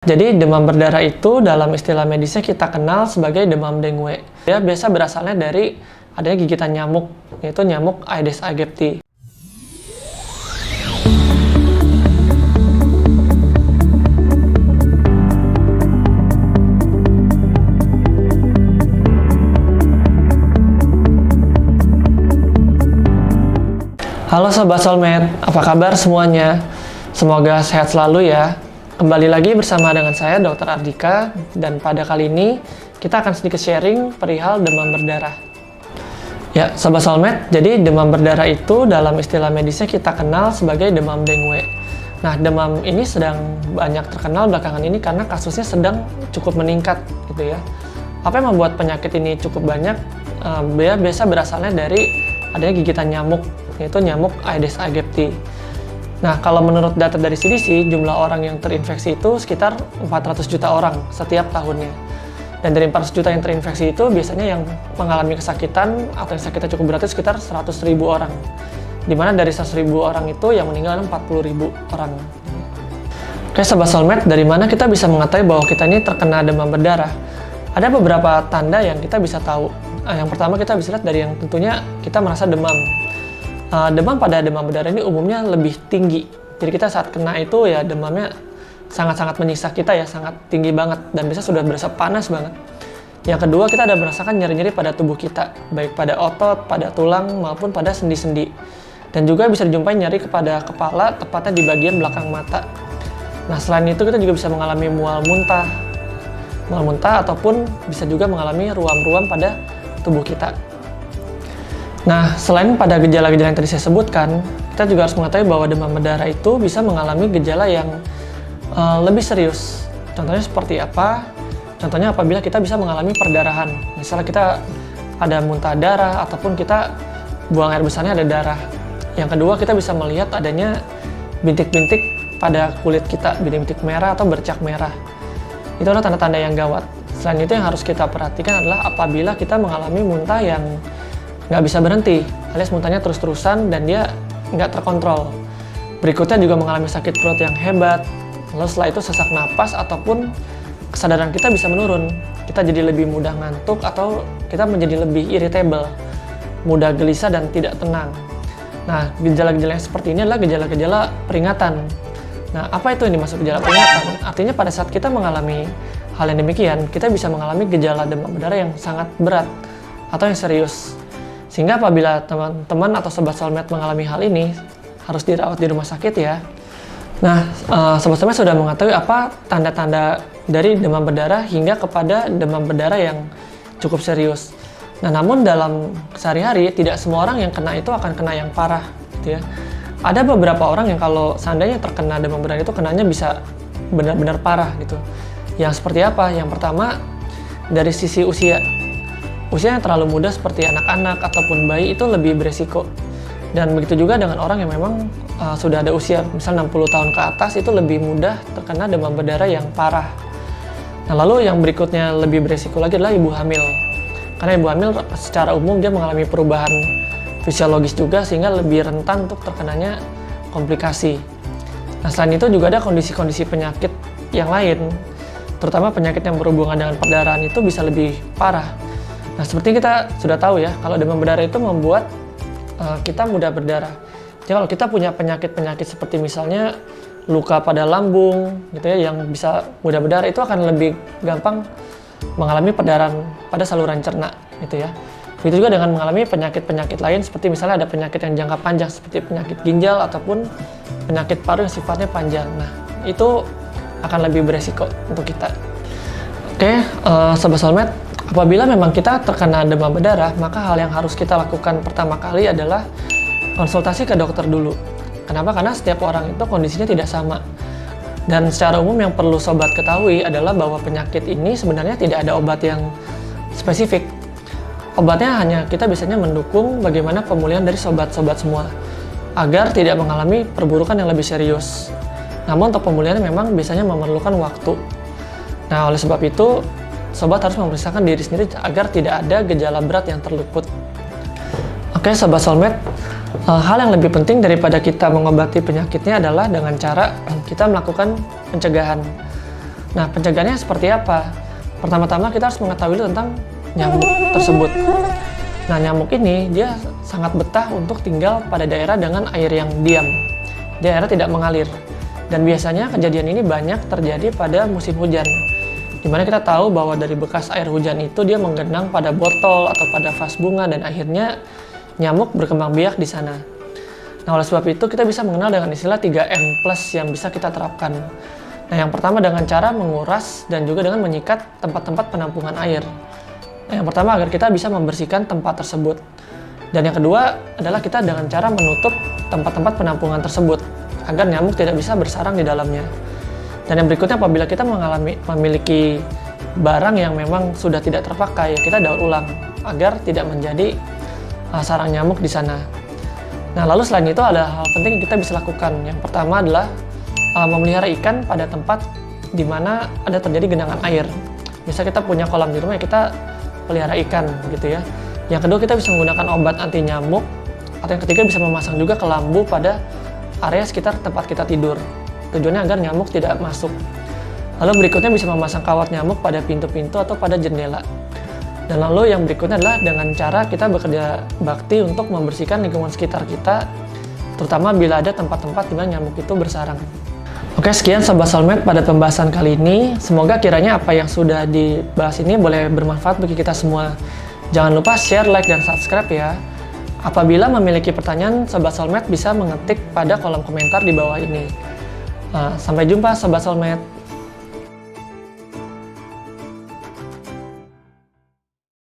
Jadi demam berdarah itu dalam istilah medisnya kita kenal sebagai demam dengue. Dia biasa berasalnya dari adanya gigitan nyamuk, yaitu nyamuk Aedes aegypti. Halo Sobat Soulmate, apa kabar semuanya? Semoga sehat selalu ya. Kembali lagi bersama dengan saya Dr. Ardika, dan pada kali ini kita akan sedikit sharing perihal demam berdarah. Ya, Sobat Soulmate, jadi demam berdarah itu dalam istilah medisnya kita kenal sebagai demam dengue. Nah, demam ini sedang banyak terkenal belakangan ini karena kasusnya sedang cukup meningkat gitu ya. Apa yang membuat penyakit ini cukup banyak? Biasa berasalnya dari adanya gigitan nyamuk, yaitu nyamuk Aedes aegypti. Nah, kalau menurut data dari CDC, jumlah orang yang terinfeksi itu sekitar 400 juta orang setiap tahunnya. Dan dari 400 juta yang terinfeksi itu, biasanya yang mengalami kesakitan atau yang sakitnya cukup berat itu sekitar 100.000 orang. Dimana dari 100.000 orang itu yang meninggal 40.000 orang. Oke, Sobat Soulmate, dari mana kita bisa mengetahui bahwa kita ini terkena demam berdarah? Ada beberapa tanda yang kita bisa tahu. Yang pertama kita bisa lihat dari yang tentunya kita merasa demam. Demam pada demam berdarah ini umumnya lebih tinggi. Jadi kita saat kena itu ya demamnya sangat-sangat menyiksa kita ya, sangat tinggi banget dan bisa sudah berasa panas banget. Yang kedua, kita ada merasakan nyeri-nyeri pada tubuh kita, baik pada otot, pada tulang maupun pada sendi-sendi. Dan juga bisa dijumpai nyeri kepada kepala, tepatnya di bagian belakang mata. Nah, selain itu kita juga bisa mengalami mual muntah ataupun bisa juga mengalami ruam-ruam pada tubuh kita. Nah, selain pada gejala-gejala yang tadi saya sebutkan, kita juga harus mengetahui bahwa demam berdarah itu bisa mengalami gejala yang lebih serius. Contohnya seperti apa? Contohnya apabila kita bisa mengalami perdarahan. Misalnya kita ada muntah darah ataupun kita buang air besarnya ada darah. Yang kedua, kita bisa melihat adanya bintik-bintik pada kulit kita, bintik-bintik merah atau bercak merah. Itu adalah tanda-tanda yang gawat. Selain itu yang harus kita perhatikan adalah apabila kita mengalami muntah yang nggak bisa berhenti, alias muntahnya terus-terusan dan dia nggak terkontrol. Berikutnya juga mengalami sakit perut yang hebat, lalu setelah itu sesak napas ataupun kesadaran kita bisa menurun. Kita jadi lebih mudah ngantuk atau kita menjadi lebih irritable, mudah gelisah dan tidak tenang. Nah, gejala-gejala yang seperti ini adalah gejala-gejala peringatan. Nah, apa itu yang dimaksud gejala peringatan? Artinya pada saat kita mengalami hal yang demikian, kita bisa mengalami gejala demam berdarah yang sangat berat atau yang serius. Sehingga apabila teman-teman atau Sobat Soulmate mengalami hal ini, harus dirawat di rumah sakit ya. Nah, Sobat Soulmate sudah mengetahui apa tanda-tanda dari demam berdarah hingga kepada demam berdarah yang cukup serius. Nah, namun dalam sehari-hari, tidak semua orang yang kena itu akan kena yang parah, gitu ya. Ada beberapa orang yang kalau seandainya terkena demam berdarah itu kenanya bisa benar-benar parah, gitu. Yang seperti apa? Yang pertama, dari sisi usia. Usia yang terlalu muda seperti anak-anak ataupun bayi itu lebih beresiko. Dan begitu juga dengan orang yang memang sudah ada usia, misal 60 tahun ke atas, itu lebih mudah terkena demam berdarah yang parah. Nah, lalu yang berikutnya lebih beresiko lagi adalah ibu hamil. Karena ibu hamil secara umum dia mengalami perubahan fisiologis juga sehingga lebih rentan untuk terkenanya komplikasi. Nah, selain itu juga ada kondisi-kondisi penyakit yang lain, terutama penyakit yang berhubungan dengan perdarahan itu bisa lebih parah. Nah, seperti kita sudah tahu ya, kalau demam berdarah itu membuat kita mudah berdarah. Jadi kalau kita punya penyakit-penyakit seperti misalnya luka pada lambung, gitu ya, yang bisa mudah berdarah, itu akan lebih gampang mengalami perdarahan pada saluran cerna, gitu ya. Begitu juga dengan mengalami penyakit-penyakit lain seperti misalnya ada penyakit yang jangka panjang seperti penyakit ginjal ataupun penyakit paru yang sifatnya panjang. Nah, itu akan lebih beresiko untuk kita. Oke, Sobat Soulmate, apabila memang kita terkena demam berdarah, maka hal yang harus kita lakukan pertama kali adalah konsultasi ke dokter dulu. Kenapa? Karena setiap orang itu kondisinya tidak sama. Dan secara umum yang perlu Sobat ketahui adalah bahwa penyakit ini sebenarnya tidak ada obat yang spesifik. Obatnya hanya kita biasanya mendukung bagaimana pemulihan dari sobat-sobat semua, agar tidak mengalami perburukan yang lebih serius. Namun untuk pemulihannya memang biasanya memerlukan waktu. Nah, oleh sebab itu, Sobat harus memeriksakan diri sendiri agar tidak ada gejala berat yang terluput. Oke, Sobat Soulmate, hal yang lebih penting daripada kita mengobati penyakitnya adalah dengan cara kita melakukan pencegahan. Nah, pencegahannya seperti apa? Pertama-tama kita harus mengetahui dulu tentang nyamuk tersebut. Nah, nyamuk ini dia sangat betah untuk tinggal pada daerah dengan air yang diam. Daerah tidak mengalir. Dan biasanya kejadian ini banyak terjadi pada musim hujan. Dimana kita tahu bahwa dari bekas air hujan itu dia menggenang pada botol atau pada vas bunga dan akhirnya nyamuk berkembang biak di sana. Nah, oleh sebab itu kita bisa mengenal dengan istilah 3M+ yang bisa kita terapkan. Nah, yang pertama dengan cara menguras dan juga dengan menyikat tempat-tempat penampungan air. Nah, yang pertama agar kita bisa membersihkan tempat tersebut. Dan yang kedua adalah kita dengan cara menutup tempat-tempat penampungan tersebut agar nyamuk tidak bisa bersarang di dalamnya. Dan yang berikutnya apabila kita memiliki barang yang memang sudah tidak terpakai, kita daur ulang agar tidak menjadi sarang nyamuk di sana. Nah, lalu selain itu ada hal penting yang kita bisa lakukan. Yang pertama adalah memelihara ikan pada tempat di mana ada terjadi genangan air. Misal kita punya kolam di rumah, ya kita pelihara ikan gitu ya. Yang kedua, kita bisa menggunakan obat anti nyamuk, atau yang ketiga bisa memasang juga kelambu pada area sekitar tempat kita tidur. Tujuannya agar nyamuk tidak masuk. Lalu berikutnya bisa memasang kawat nyamuk pada pintu-pintu atau pada jendela. Dan lalu yang berikutnya adalah dengan cara kita bekerja bakti untuk membersihkan lingkungan sekitar kita, terutama bila ada tempat-tempat di mana nyamuk itu bersarang. Oke, sekian Sobat Soulmate pada pembahasan kali ini. Semoga kiranya apa yang sudah dibahas ini boleh bermanfaat bagi kita semua. Jangan lupa share, like, dan subscribe ya. Apabila memiliki pertanyaan, Sobat Soulmate bisa mengetik pada kolom komentar di bawah ini. Sampai jumpa Sobat Soulmate.